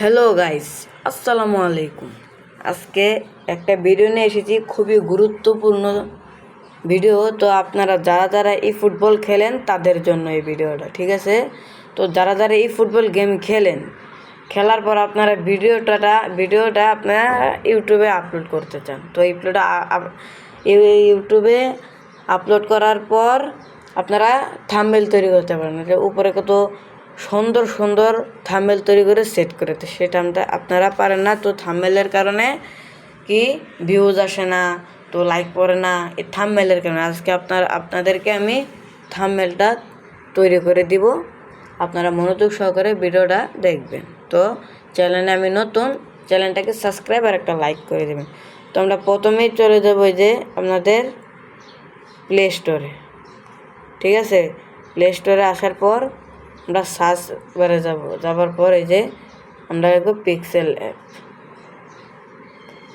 Hello guys, আসসালামু আলাইকুম। আজকে একটা ভিডিও নিয়ে এসেছি, খুবই গুরুত্বপূর্ণ ভিডিও। তো আপনারা যারা যারা এই ফুটবল খেলেন তাদের জন্য এই ভিডিওটা, ঠিক আছে? তো যারা যারা এই ফুটবল গেম খেলার পর আপনারা ভিডিওটা আপনারা ইউটিউবে আপলোড করতে চান, তো ইউটিউবে আপলোড করার পর আপনারা থাম্বনেল তৈরি করতে পারেন। উপরে কত সুন্দর সুন্দর থাম্বনেল তৈরি করে সেট করে, তো সেটা আপনারা পারেন না। তো থাম্বনেলের কারণে কি ভিউজ আসে না, তো লাইক পড়ে না, এই থাম্বনেলের কারণে। আজকে আপনাদেরকে আমি থাম্বনেলটা তৈরি করে দিব, আপনারা মনোযোগ সহকারে ভিডিওটা দেখবেন। তো চ্যানেলে আমি নতুন, চ্যানেলটাকে সাবস্ক্রাইব আর একটা লাইক করে দেবেন। তো আমরা প্রথমেই চলে যাবো যে আপনাদের প্লে স্টোরে, ঠিক আছে? প্লে স্টোরে আসার পর আমরা সার্চ বারে যাবার পর এই যে আমরা দেখব পিক্সেল অ্যাপ।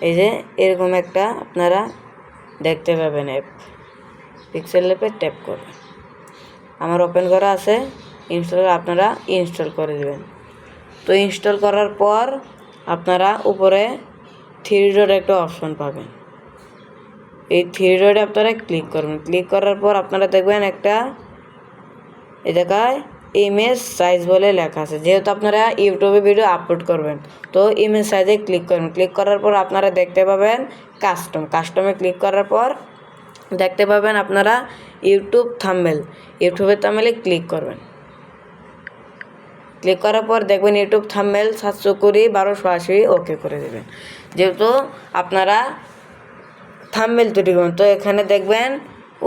এই যে এরকম একটা আপনারা দেখতে পাবেন অ্যাপ, পিক্সেল অ্যাপে ট্যাপ করবেন। আমার ওপেন করা আছে, আপনারা ইনস্টল করে দেবেন। তো ইনস্টল করার পর আপনারা উপরে 3 ডট একটা অপশন পাবেন, এই 3 ডটে আপনারা ক্লিক করবেন। ক্লিক করার পর আপনারা দেখবেন একটা এই জায়গায় ইমেজ সাইজ বলে লেখা আছে। যেহেতু আপনারা ইউটিউবে ভিডিও আপলোড করবেন, তো ইমেজ সাইজে ক্লিক করবেন। ক্লিক করার পর আপনারা দেখতে পাবেন কাস্টমে ক্লিক করার পর দেখতে পাবেন আপনারা ইউটিউবের থাম্বনেলে ক্লিক করবেন। ক্লিক করার পর দেখবেন ইউটিউব থাম্বনেল 720x1280 ওকে করে দেবেন। যেহেতু আপনারা থাম্বনেল তৈরি করবেন, তো এখানে দেখবেন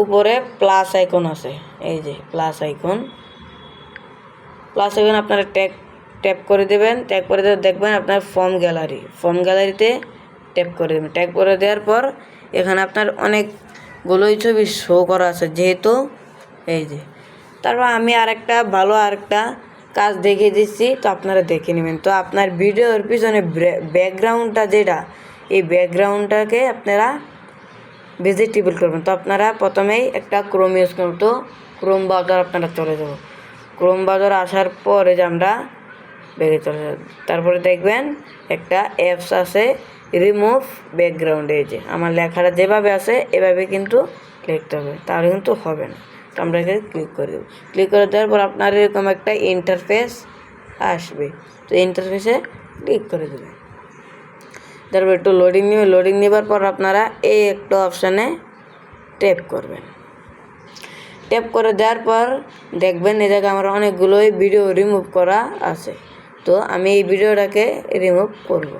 উপরে প্লাস আইকন আছে, এই যে প্লাস আইকন আপনারা ট্যাপ করে দেবেন। ট্যাপ করে দেখবেন আপনার ফর্ম গ্যালারিতে ট্যাপ করে দেবেন। ট্যাপ করে দেওয়ার পর এখানে আপনার অনেকগুলোই ছবি শো করা আছে, যেহেতু এই যে। তারপর আমি আরেকটা কাজ দেখিয়ে দিচ্ছি, তো আপনারা দেখে নেবেন। তো আপনার ভিডিওর পিছনে ব্যাকগ্রাউন্ডটা যেটা, এই ব্যাকগ্রাউন্ডটাকে আপনারা ভেজিটেবল করবেন। তো আপনারা প্রথমেই একটা ক্রোম ইউজ করবেন। তো ক্রোম ব্রাউজার আপনারা চলে যাব। ক্রোম ব্রাউজার আসার পরে যে আমরা বেরিয়ে চলে যাব, তারপরে দেখবেন একটা অ্যাপস আছে রিমুভ ব্যাকগ্রাউন্ড। এই যে আমার লেখাটা যেভাবে আছে এভাবে কিন্তু লিখতে হবে, তাহলে কিন্তু হবে না। তো আমরা এখানে ক্লিক করে দেবো। ক্লিক করে দেওয়ার পর আপনার এরকম একটা ইন্টারফেস আসবে, তো ইন্টারফেসে ক্লিক করে দেবেন। তারপর একটু লোডিং নেবার পর আপনারা এই একটা অপশানে ট্যাপ করবেন। ট্যাপ করে দেওয়ার পর দেখবেন এই জায়গায় আমার অনেকগুলোই ভিডিও রিমুভ করা আছে, তো আমি এই ভিডিওটাকে রিমুভ করব।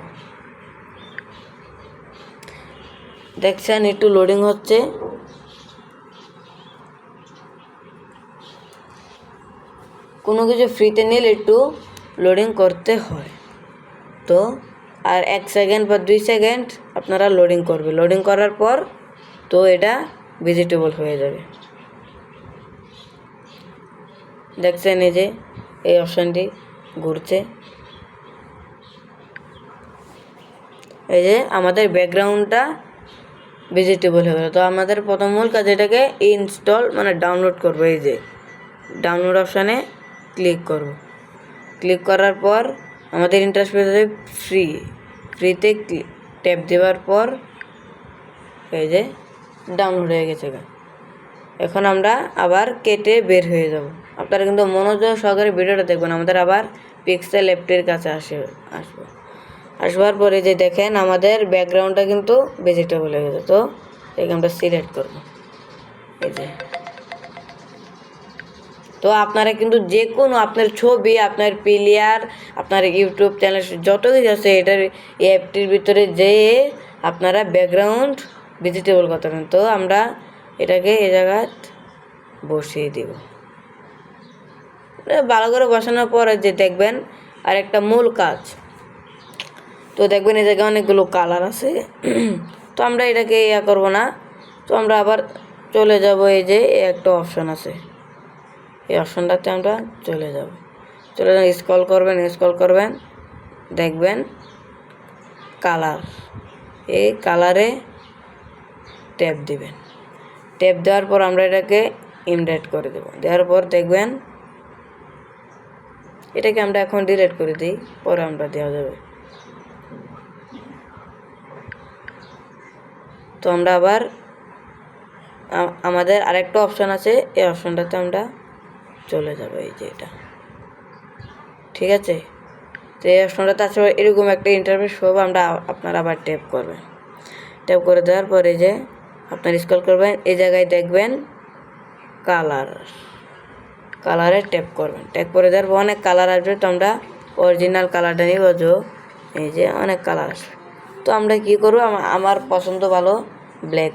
দেখছেন একটু লোডিং হচ্ছে। কোনো কিছু ফ্রিতে নিলে একটু লোডিং করতে হয়, তো আর 1 সেকেন্ড বা 2 সেকেন্ড আপনারা লোডিং করবে। লোডিং করার পর তো এটা ভিজিটেবল হয়ে যাবে। দেখছেন এই যে এই অপশানটি ঘুরছে, এই যে আমাদের ব্যাকগ্রাউন্ডটা ভিজিটেবল হয়ে গেল। তো আমাদের প্রথম মূল কাজ এটাকে ইনস্টল ডাউনলোড করবো। এই যে ডাউনলোড অপশানে ক্লিক করব। ক্লিক করার পর আমাদের ইন্টারফেসে ফ্রিতে ট্যাপ দেওয়ার পর এই যে ডাউনলোড হয়ে গেছে। এখন আমরা আবার কেটে বের হয়ে যাব। আপনারা কিন্তু মনোযোগ সহকারে ভিডিওটা দেখবেন। আমাদের আবার পিক্সেল অ্যাপটির কাছে আসবার পরে যে দেখেন আমাদের ব্যাকগ্রাউন্ডটা কিন্তু ভেজিটেবল হয়ে গেছে। তো এখানে আমরা সিলেক্ট করব, এই যে। তো আপনারা কিন্তু যে কোনো আপনার ছবি, আপনার প্লেয়ার, আপনার ইউটিউব চ্যানেল যত কিছু আছে এটার অ্যাপটির ভিতরে যেয়ে আপনারা ব্যাকগ্রাউন্ড ভেজিটেবল করতে পারেন। তো আমরা এটাকে এই জায়গায় বসিয়ে দেব। ভালো করে বসানোর পরে যে দেখবেন আর একটা মূল কাজ, তো দেখবেন এই জায়গায় অনেকগুলো কালার আছে। তো আমরা এটাকে করব না, তো আমরা আবার চলে যাব। এই যে একটা অপশন আছে, এই অপশনটাতে আমরা চলে যাব। স্ক্রল করবেন, দেখবেন কালার, এই কালারে ট্যাপ দিবেন। ট্যাপ দেওয়ার পর আমরা এটাকে ইনডেট করে দেব। দেওয়ার পর দেখবেন এটাকে আমরা এখন ডিলিট করে দিই, পরে আমরা দেওয়া যাবে। তো আমরা আবার আমাদের আরেকটা অপশান আছে, এই অপশানটাতে আমরা চলে যাব, এই যে এটা, ঠিক আছে। তো এই অপশানটাতে আসলে এরকম একটা ইন্টারফেস হবে, আপনারা আবার ট্যাপ করবেন। ট্যাপ করে দেওয়ার পরে যে আপনার স্ক্রল করবেন, এই জায়গায় দেখবেন কালারে ট্যাপ করবেন। ট্যাপ করে দেওয়ার পর অনেক কালার আসবে, তো আমরা অরিজিনাল কালারটা নিব, এই যে অনেক কালার আসবে। তো আমরা কি করব, আমার পছন্দ ভালো ব্ল্যাক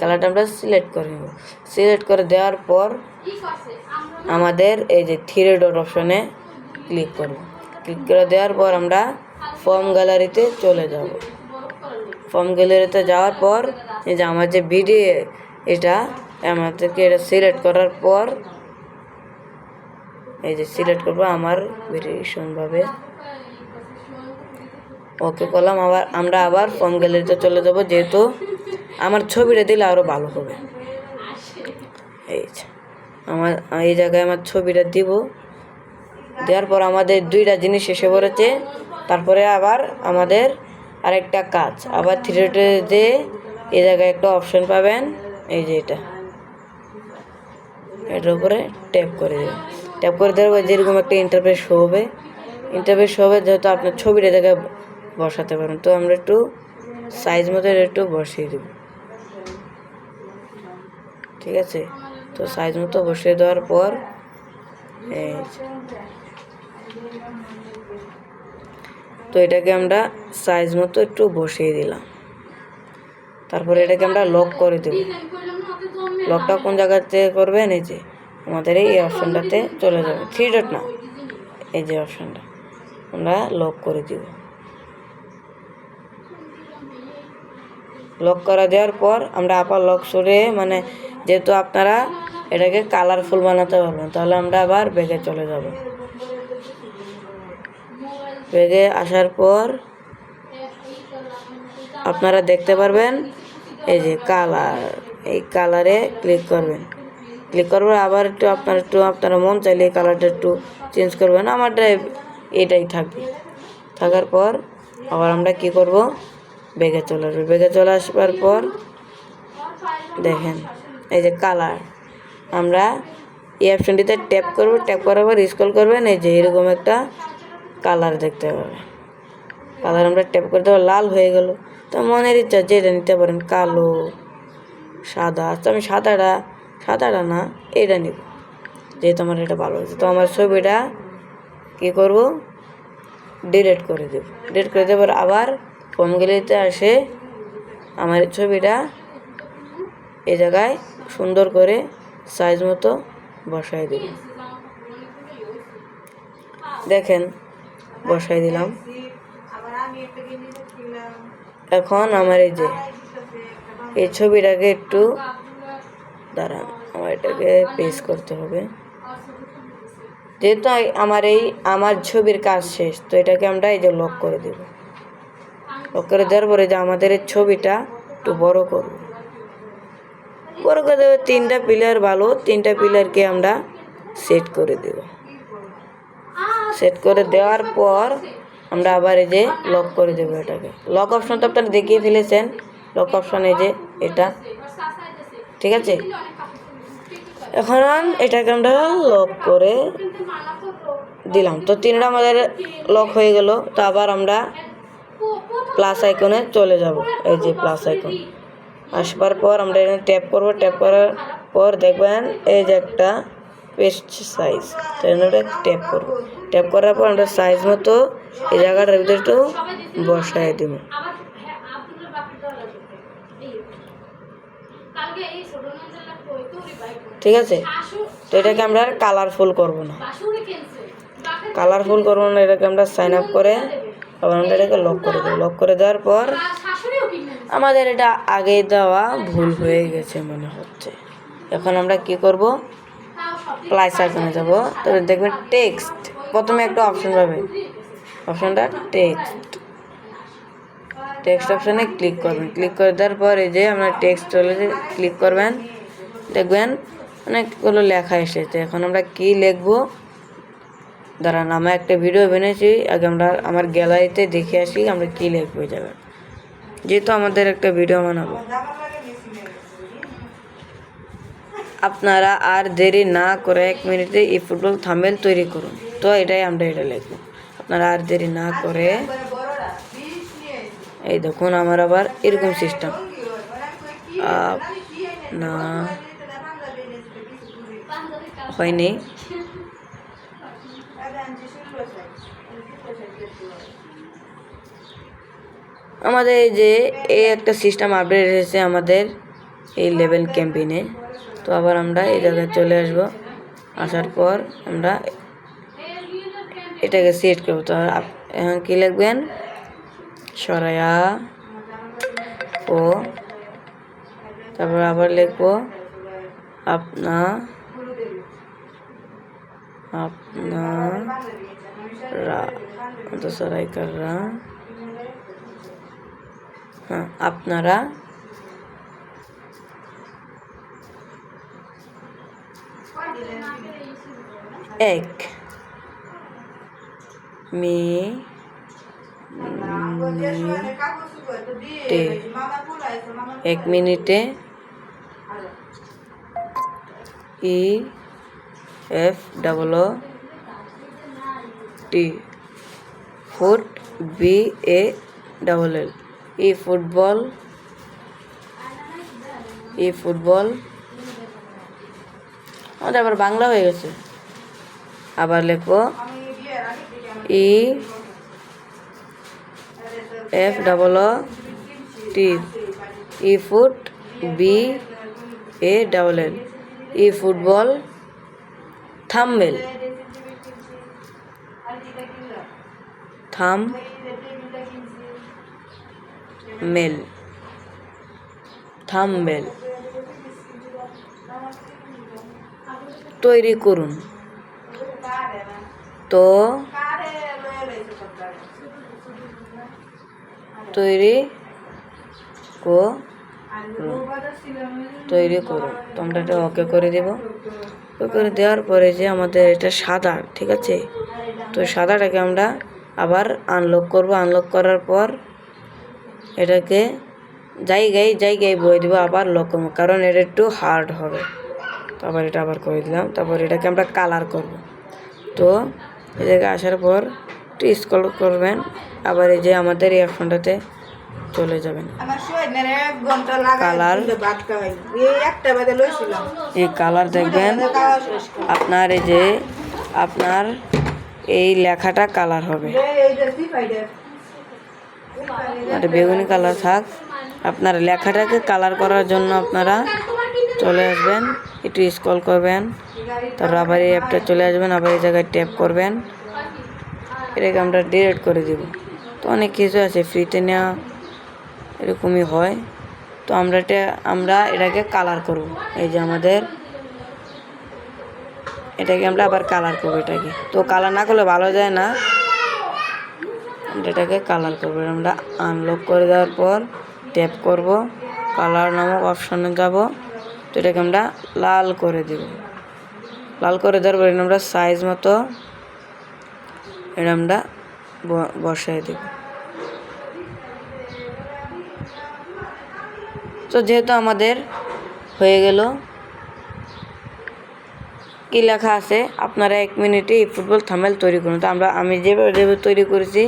কালারটা আমরা সিলেক্ট করে নেব। সিলেক্ট করে দেওয়ার পর আমাদের এই যে থ্রি ডট অপশনে ক্লিক করব। ক্লিক করে দেওয়ার পর আমরা ফর্ম গ্যালারিতে চলে যাব। ফর্ম গ্যালারিতে যাওয়ার পর এই যে আমার যে ভিডিও, এটা আমাদেরকে এটা সিলেক্ট করার পর এই যে সিলেক্ট করবো আমার ভেরিয়েশনভাবে ওকে করলাম। আমরা আবার ফর্ম গ্যালারিতে চলে যাব, যেহেতু আমার ছবিটা দিলে আরও ভালো হবে। এই জায়গায় আমার ছবিটা দিব, দেওয়ার পর আমাদের দুইটা জিনিস এসে পড়েছে। তারপরে আবার আমাদের আরেকটা কাজ, আবার থ্রি ডটে যে এই জায়গায় একটা অপশন পাবেন, এই যে এটার উপরে ট্যাপ করে দেবেন। ট্যাপ করে দেওয়ার পর যেরকম একটা ইন্টারফেস হবে, যেহেতু আপনার ছবিটা জায়গায় বসাতে পারেন। তো আমরা একটু সাইজ মতো একটু বসিয়ে দেব, ঠিক আছে। তো সাইজ মতো বসিয়ে দেওয়ার পর তো এটাকে আমরা সাইজ মতো একটু বসিয়ে দিলাম। তারপরে এটাকে আমরা লক করে দেব। লকটা কোন জায়গাতে করবেন, এই যে আমাদের এই অপশনটাতে চলে যাবে, থ্রি ডট না, এই যে অপশনটা আমরা লক করে দিব। লক করা দেওয়ার পর আমরা আবার লক সরে, মানে যেহেতু আপনারা এটাকে কালারফুল বানাতে পারবেন, তাহলে আমরা আবার ব্যাগে চলে যাব। ব্যাগে আসার পর আপনারা দেখতে পারবেন এই যে কালার, এই কালারে ক্লিক করবেন। ক্লিক করবেন আবার আপনারা মন চাইলে এই কালারটা একটু চেঞ্জ করবেন, আমারটা এটাই থাকবে। থাকার পর আবার আমরা কি করব, ব্যাগে চলে আসবে। ব্যাগে চলে আসবার পর দেখেন এই যে কালার, আমরা এই অপশনটিতে ট্যাপ করব। ট্যাপ করার পর স্ক্রল করবেন, এই যে এরকম একটা কালার দেখতে পাবেন। কালার আমরা ট্যাপ করে দেবো, লাল হয়ে গেল। তো মনের ইচ্ছা যেটা নিতে পারেন, কালো, সাদা। তো আমি সাদাটা না, এটা নিব, যেহেতু আমার এটা ভালো হয়েছে। তো আমার ছবিটা কী করব, ডিলিট করে দেব। ডিলিট করে দেওয়ার আবার ফর্ম গ্যালারিতে আসে আমার ছবিটা এই জায়গায় সুন্দর করে সাইজ মতো বসাই দেব। দেখেন বসাই দিলাম। এখন আমার এই ছবিটাকে একটু দাঁড়ান, আমার এটাকে পেস্ট করতে হবে। যেহেতু আমার ছবির কাজ শেষ, তো এটাকে আমরা এই যে লক করে দেব। লক করে দেওয়ার পরে যে আমাদের এই ছবিটা একটু বড় করে দেবো। তিনটা পিলার ভালো, তিনটা পিলারকে আমরা সেট করে দেব। সেট করে দেওয়ার পর আমরা আবার এই যে লক করে দেবো এটাকে। লক অপশন তো আপনারা দেখিয়ে ফেলেছেন, লক অপশন এই যে এটা, ঠিক আছে। এখন এটাকে আমরা লক করে দিলাম। তো তিনটা আমাদের লক হয়ে গেল। তো আবার আমরা প্লাস আইকনে চলে যাব, এই যে প্লাস আইকন আসবার পর আমরা এখানে ট্যাপ করব। ট্যাপ করার পর দেখবেন এই যে একটা পেস্ট সাইজ, তো এটা ট্যাপ করব। ট্যাপ করার পর আমরা সাইজ মতো এই জায়গাটার ভিতরে একটু বসাই দেব, ঠিক আছে। তো এটাকে আমরা কালারফুল করব না, এটাকে আমরা সাইন আপ করে আবার আমরা এটাকে লক করে দেবো। লক করে দেওয়ার পর আমাদের এটা আগে দেওয়া ভুল হয়ে গেছে মনে হচ্ছে। এখন আমরা কি করব, প্লাস আইকনে যাব। তবে দেখবেন টেক্সট, প্রথমে একটা অপশন পাবে, অপশনটা টেক্সট অপশনে ক্লিক করবেন। ক্লিক করে দেওয়ার পর এই যে আমরা টেক্সট ক্লিক করবেন, দেখবেন অনেকগুলো লেখা এসেছে। এখন আমরা কি লিখব, দাঁড়ান, আমরা একটা ভিডিও বানিয়েছি, আগে আমরা আমার গ্যালারিতে দেখে আসি আমরা কী লিখবো ওই জায়গায়, যেহেতু আমাদের একটা ভিডিও বানাবো। আপনারা আর দেরি না করে 1 মিনিটে এই ফুটবল থাম্বনেল তৈরি করুন। তো এটাই আমরা এটা লিখবো, আপনারা আর দেরি না করে। এই দেখুন আমার আবার এরকম সিস্টেম, না হয়নি। আমাদের এই যে এই একটা সিস্টেম আপডেট এসেছে আমাদের এই লেভেল ক্যাম্পেইনে। তো আবার আমরা এই জায়গায় চলে আসব, আসার পর আমরা এটাকে সেট করবো। তো এখন কী লিখবেন, সরায়া ও, তারপর আবার লিখবো আপনারা, তো সরাই কররা, হ্যাঁ আপনারা এক মিনিটে EFT ফুট BALL ফুটবল আমাদের আবার বাংলা হয়ে গেছে। আবার লিখবো EFT foot BALL football thumbnail তৈরি করুন। তো তৈরি করুন, তোমরা এটা ওকে করে দেব। ওকে করে দেওয়ার পরে যে আমাদের এটা সাদা, ঠিক আছে, তো সাদাটাকে আমরা আবার আনলক করব। আনলক করার পর এটাকে জায়গায় বয়ে দেবো, আবার লক করবো, কারণ এটা একটু হার্ড হবে। তো আবার এটা আবার করে দিলাম। তারপর এটাকে আমরা কালার করব। তো এই জায়গায় আসার পর একটু স্ক্রল করবেন, আবার এই যে আমাদের এই অপশনটাতে চলে যাবেন, কালার। এই কালার দেখবেন আপনার, এই যে আপনার এই লেখাটা কালার হবে, বেগুনি কালার থাক। আপনার লেখাটাকে কালার করার জন্য আপনারা চলে আসবেন, একটু স্ক্রল করবেন, তারপর আবার এই অ্যাপটা চলে আসবেন, আবার এই জায়গায় ট্যাপ করবেন, এটাকে আমরা ডিলিট করে দিব। তো অনেক কিছু আছে ফ্রিতে নেওয়া, এরকমই হয়। তো আমরা এটাকে কালার করব। এই যে আমাদের এটাকে আমরা আবার কালার করবো এটাকে। তো কালার না করলে ভালো যায় না, এটাকে কালার করবো। আমরা আনলক করে দেওয়ার পর ট্যাপ করব, কালার নামক অপশানে যাব। তো এটাকে আমরা লাল করে দেব। লাল করে দেওয়ার পর আমরা সাইজ মতো এটা আমরা বসাই দেব। তো যেহেতু আমাদের হয়ে গেল, কি লেখা আছে, আপনারা 1 মিনিটে এই ফুটবল থাম্বনেল তৈরি করুন। তো আমি যেভাবে তৈরি করেছি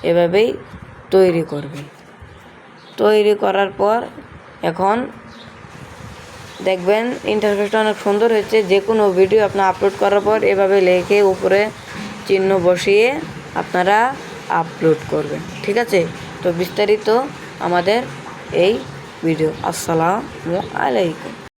এভাবেই তৈরি করবেন। তৈরি করার পর এখন দেখবেন ইন্টারফেসটা অনেক সুন্দর হয়েছে। যে কোনো ভিডিও আপনার আপলোড করার পর এভাবে লিখে উপরে চিহ্ন বসিয়ে আপনারা আপলোড করবেন, ঠিক আছে। তো বিস্তারিত আমাদের এই ভিডিও। আসসালামু আলাইকুম।